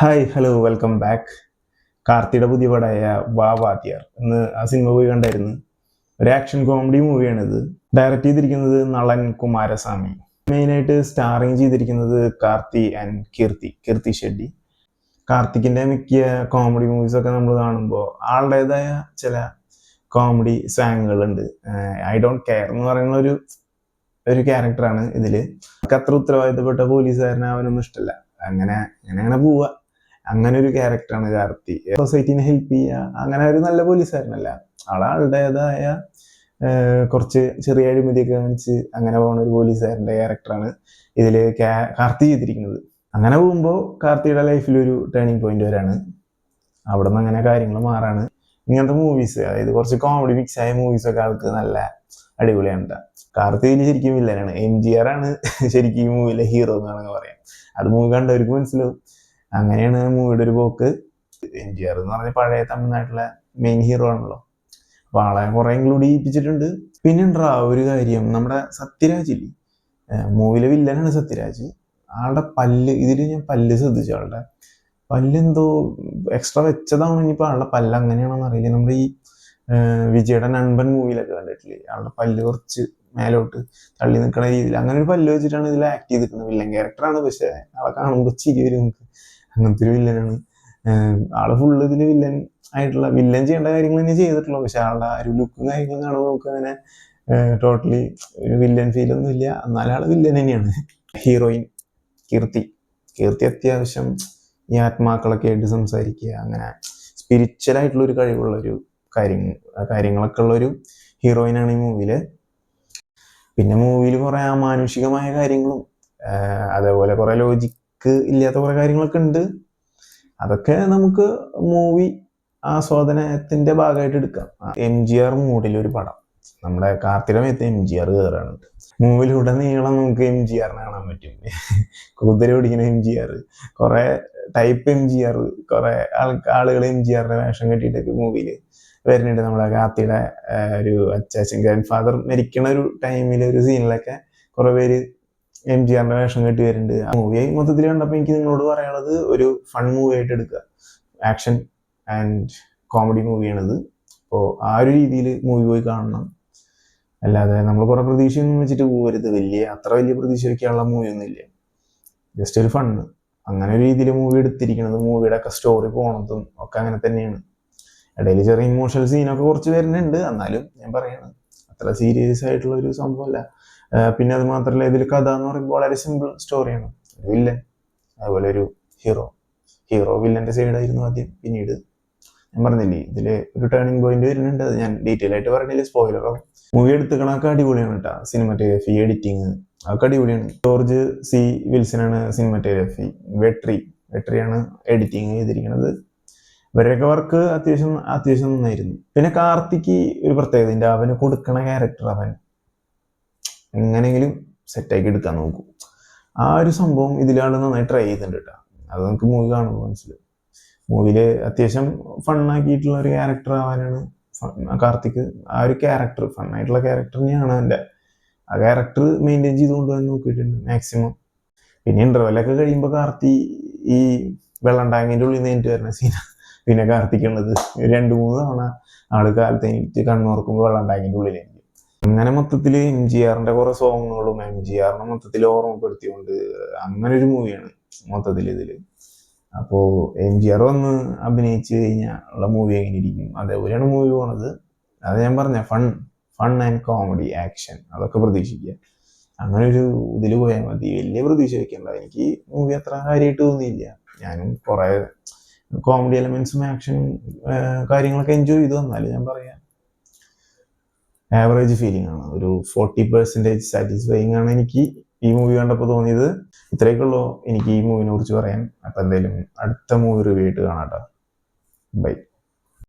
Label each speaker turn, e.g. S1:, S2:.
S1: Hi hello welcome back. കാർത്തിയുടെ പുതിയ പടമായ വാ വാദ്യാർ എന്ന് ആ സിനിമ പോയി കണ്ടായിരുന്നു. ഒരു ആക്ഷൻ കോമഡി മൂവിയാണിത്. ഡയറക്റ്റ് ചെയ്തിരിക്കുന്നത് നളൻ കുമാരസ്വാമി. മെയിനായിട്ട് സ്റ്റാറിങ് ചെയ്തിരിക്കുന്നത് കാർത്തി ആൻഡ് കീർത്തി ഷെഡ്ഡി. കാർത്തിക്കിന്റെ മിക്ക കോമഡി മൂവീസൊക്കെ നമ്മൾ കാണുമ്പോൾ ആളുടേതായ ചില കോമഡി സ്വാങ്ങുകളുണ്ട്. ഐ ഡോണ്ട് കെയർ എന്ന് പറയുന്ന ഒരു ക്യാരക്ടറാണ് ഇതില്. അത്ര ഉത്തരവാദിത്തപ്പെട്ട പോലീസുകാരനെ അവനൊന്നും ഇഷ്ടമല്ല. അങ്ങനെ പോവുക. അങ്ങനെ ഒരു ക്യാരക്ടറാണ് കാർത്തി. സൊസൈറ്റിനെ ഹെൽപ്പ് ചെയ്യുക, അങ്ങനെ ഒരു നല്ല പോലീസുകാരനല്ല. ആളുടേതായ കുറച്ച് ചെറിയ അഴിമതിയൊക്കെ കാണിച്ച് അങ്ങനെ പോകുന്ന ഒരു പോലീസുകാരൻ്റെ ക്യാരക്ടറാണ് ഇതിൽ കാർത്തി ചെയ്തിരിക്കുന്നത്. അങ്ങനെ പോകുമ്പോൾ കാർത്തിയുടെ ലൈഫിൽ ഒരു ടേണിംഗ് പോയിന്റ് വരാണ്. അവിടെ നിന്ന് അങ്ങനെ കാര്യങ്ങൾ മാറാണ്. ഇങ്ങനത്തെ മൂവീസ്, അതായത് കുറച്ച് കോമഡി മിക്സ് ആയ മൂവീസൊക്കെ ആൾക്ക് നല്ല അടിപൊളിയാണ്. കാർത്തിയിൽ ശരിക്കും വില്ലനാണ്. MGR ആണ് ശരിക്കും ഈ മൂവിയിലെ ഹീറോ എന്നാണെങ്കിൽ പറയാം. അത് മൂവി കണ്ടവർക്ക് മനസ്സിലാവും. അങ്ങനെയാണ് മൂവിയുടെ ഒരു പോക്ക്. MGR എന്ന് പറഞ്ഞ പഴയ തമിഴ്നാട്ടിലെ മെയിൻ ഹീറോ ആണല്ലോ. അപ്പൊ ആളെ കുറെ ഇൻക്ലൂഡ് ചെയ്യിപ്പിച്ചിട്ടുണ്ട്. പിന്നെ ഉണ്ടാ ഒരു കാര്യം, നമ്മുടെ സത്യരാജ് ഇല്ലേ, മൂവിയിലെ വില്ലനാണ് സത്യരാജ്. ആളുടെ പല്ല്, ഇതിൽ ഞാൻ പല്ല് ശ്രദ്ധിച്ചു. ആളുടെ പല്ലെന്തോ എക്സ്ട്രാ വെച്ചതാണ്. ഇനിയിപ്പോൾ ആളുടെ പല്ല് അങ്ങനെയാണെന്ന് അറിയില്ല. നമ്മുടെ ഈ വിജയുടെ നൻപൻ മൂവിയിലൊക്കെ കണ്ടിട്ടില്ലേ, ആളുടെ പല്ല് കുറച്ച് മേലോട്ട് തള്ളി നിൽക്കുന്ന രീതിയിൽ അങ്ങനെ ഒരു പല്ല് വെച്ചിട്ടാണ് ഇതിൽ ആക്ട് ചെയ്തിരിക്കുന്നത്. വില്ലൻ ക്യാരക്ടറാണ്, പക്ഷെ ആളെ കാണുമ്പോൾ ചിരി വരും നമുക്ക്. അങ്ങനത്തെ ഒരു വില്ലനാണ് ആള്. ഫുള്ള് ഇതിൽ വില്ലൻ ആയിട്ടുള്ള, വില്ലൻ ചെയ്യേണ്ട കാര്യങ്ങൾ തന്നെ ചെയ്തിട്ടുള്ളൂ. പക്ഷെ ആളുടെ ഒരു ലുക്കും കാര്യങ്ങളും കാണുമ്പോൾ നമുക്ക് അങ്ങനെ ടോട്ടലി ഒരു വില്ലൻ ഫീൽ ഒന്നും ഇല്ല. എന്നാലും ആള് വില്ലൻ തന്നെയാണ്. ഹീറോയിൻ കീർത്തി അത്യാവശ്യം ഈ ആത്മാക്കളൊക്കെ ആയിട്ട് സംസാരിക്കുക, അങ്ങനെ സ്പിരിച്വൽ ആയിട്ടുള്ള ഒരു കഴിവുള്ള ഒരു കാര്യങ്ങളൊക്കെ ഉള്ള ഒരു ഹീറോയിനാണ് ഈ മൂവിയില്. പിന്നെ മൂവിയിൽ കുറെ അമാനുഷികമായ കാര്യങ്ങളും അതേപോലെ കുറെ ലോജിക്ക് ഇല്ലാത്ത കുറെ കാര്യങ്ങളൊക്കെ ഉണ്ട്. അതൊക്കെ നമുക്ക് മൂവി ആസ്വാദനത്തിന്റെ ഭാഗമായിട്ട് എടുക്കാം. MGR മൂഡിലൊരു പടം, നമ്മുടെ കാർത്തിക മേത്ത് MGR കയറാണ്. മൂവിലൂടെ നീളം നമുക്ക് MGRനെ കാണാൻ പറ്റും. കുതിര പിടിക്കുന്ന MGR, കുറെ ടൈപ്പ് MGR, കുറെ ആളുകൾ MGRന്റെ വേഷം കെട്ടിയിട്ടൊക്കെ മൂവിയിൽ വരുന്നുണ്ട്. നമ്മുടെ കാർത്തിയുടെ ഒരു അച്ചാച്ചൻ ഗ്രാൻഡ് ഫാദർ മരിക്കണ ഒരു ടൈമിൽ ഒരു സീനിലൊക്കെ കുറെ പേര് MGRന്റെ വേഷം കെട്ടി വരുന്നുണ്ട്. മൂവി മൊത്തത്തിൽ കണ്ടപ്പോൾ എനിക്ക് നിങ്ങളോട് പറയാനുള്ളത്, ഒരു ഫൺ മൂവി ആയിട്ട് എടുക്കുക. ആക്ഷൻ ആൻഡ് കോമഡി മൂവിയാണിത്. അപ്പോൾ ആ ഒരു രീതിയിൽ മൂവി പോയി കാണണം. അല്ലാതെ നമ്മൾ കുറെ പ്രതീക്ഷയൊന്നും വെച്ചിട്ട് പോകരുത്. അത്ര വലിയ പ്രതീക്ഷ വയ്ക്കാനുള്ള മൂവിയൊന്നും ഇല്ല. ജസ്റ്റ് ഒരു ഫണ്ണ്. അങ്ങനെ ഒരു രീതിയിൽ മൂവി എടുത്തിരിക്കുന്നത്, മൂവിയുടെ ഒക്കെ സ്റ്റോറി പോണതും ഒക്കെ അങ്ങനെ തന്നെയാണ്. ഇടയിൽ ചെറിയ ഇമോഷണൽ സീനൊക്കെ കുറച്ച് വരുന്നുണ്ട്. എന്നാലും ഞാൻ പറയണം, അത്ര സീരിയസ് ആയിട്ടുള്ള ഒരു സംഭവമല്ല. പിന്നെ അത് മാത്രമല്ല, ഇതിൽ കഥ എന്ന് പറയുമ്പോൾ വളരെ സിമ്പിൾ സ്റ്റോറിയാണ്. ഒരു വില്ലൻ, അതുപോലെ ഒരു ഹീറോ വില്ലന്റെ സൈഡായിരുന്നു ആദ്യം. പിന്നീട് ഞാൻ പറഞ്ഞില്ലേ, ഇതില് ഒരു ടേണിംഗ് പോയിന്റ് വരുന്നുണ്ട്. അത് ഞാൻ ഡീറ്റെയിൽ ആയിട്ട് പറഞ്ഞില്ല, സ്പോയിലർ ആവും. മൂവി എടുത്തുക്കണൊക്കെ അടിപൊളിയാണ് കേട്ടോ. സിനിമാറ്റോഗ്രഫി, എഡിറ്റിങ് ഒക്കെ അടിപൊളിയാണ്. George C. വിൽസനാണ് സിനിമാറ്റോഗ്രഫി. വെട്രിയാണ് എഡിറ്റിങ് ചെയ്തിരിക്കുന്നത്. ഇവരുടെയൊക്കെ വർക്ക് അത്യാവശ്യം നന്നായിരുന്നു. പിന്നെ കാർത്തിക്ക് ഒരു പ്രത്യേകത, അവന് കൊടുക്കണ ക്യാരക്ടർ അവൻ എങ്ങനെയെങ്കിലും സെറ്റാക്കി എടുക്കാൻ നോക്കും. ആ ഒരു സംഭവം ഇതിലാണ് നന്നായി ട്രൈ ചെയ്തിട്ടുണ്ട് കേട്ടോ. അത് നമുക്ക് മൂവി കാണുമ്പോൾ മനസ്സിലാവും. മൂവിയിൽ അത്യാവശ്യം ഫണ്ണാക്കിയിട്ടുള്ള ഒരു ക്യാരക്ടർ ആവാനാണ് കാർത്തിക്. ആ ഒരു ക്യാരക്ടർ, ഫണ്ണായിട്ടുള്ള ക്യാരക്ടർ തന്നെയാണ് അവൻ്റെ. ആ ക്യാരക്ടർ മെയിൻറ്റെയിൻ ചെയ്ത് കൊണ്ടുപോകാൻ നോക്കിയിട്ടുണ്ട് മാക്സിമം. പിന്നെ ഇന്റർവെല്ലൊക്കെ കഴിയുമ്പോൾ കാർത്തി ഈ വെള്ളം ടാങ്കിൻ്റെ ഉള്ളിൽ നിന്ന് വരുന്ന സീന പിന്നെ കാർത്തിക്കുള്ളത് 2-3 തവണ ആള് കാലത്ത് എനിക്ക് കണ്ണുറക്കുമ്പോൾ വെള്ളം ടാങ്കിൻ്റെ ഉള്ളിലേക്ക്. അങ്ങനെ മൊത്തത്തിൽ MGRന്റെ കുറെ സോങ്ങുകളും MGRനെ മൊത്തത്തിൽ ഓർമ്മപ്പെടുത്തിക്കൊണ്ട് അങ്ങനെ ഒരു മൂവിയാണ് മൊത്തത്തിൽ ഇതില്. അപ്പോൾ MGR വന്ന് അഭിനയിച്ചു കഴിഞ്ഞാൽ ഉള്ള മൂവി എങ്ങനെ ഇരിക്കും, അതേപോലെയാണ് മൂവി പോണത്. അത് ഞാൻ പറഞ്ഞ ഫൺ ആൻഡ് കോമഡി ആക്ഷൻ അതൊക്കെ പ്രതീക്ഷിക്കുക. അങ്ങനെ ഒരു ഇതിൽ പോയാൽ മതി. വലിയ പ്രതീക്ഷ വെക്കണ്ട. എനിക്ക് മൂവി അത്ര കാര്യമായിട്ട് തോന്നിയില്ല. ഞാനും കുറെ കോമഡി എലമെന്റ്സും ആക്ഷൻ കാര്യങ്ങളൊക്കെ എൻജോയ് ചെയ്തു. വന്നാലും ഞാൻ പറയാം, ആവറേജ് ഫീലിംഗ് ആണ്. ഒരു 40% സാറ്റിസ്ഫൈങ് ആണ് എനിക്ക് ഈ മൂവി കണ്ടപ്പോൾ തോന്നിയത്. ഇത്രയൊക്കെയുള്ളൂ എനിക്ക് ഈ മൂവിനെ കുറിച്ച് പറയാൻ. അപ്പം എന്തായാലും അടുത്ത മൂവി റിവ്യൂ ആയിട്ട് കാണാം കേട്ടോ. ബൈ.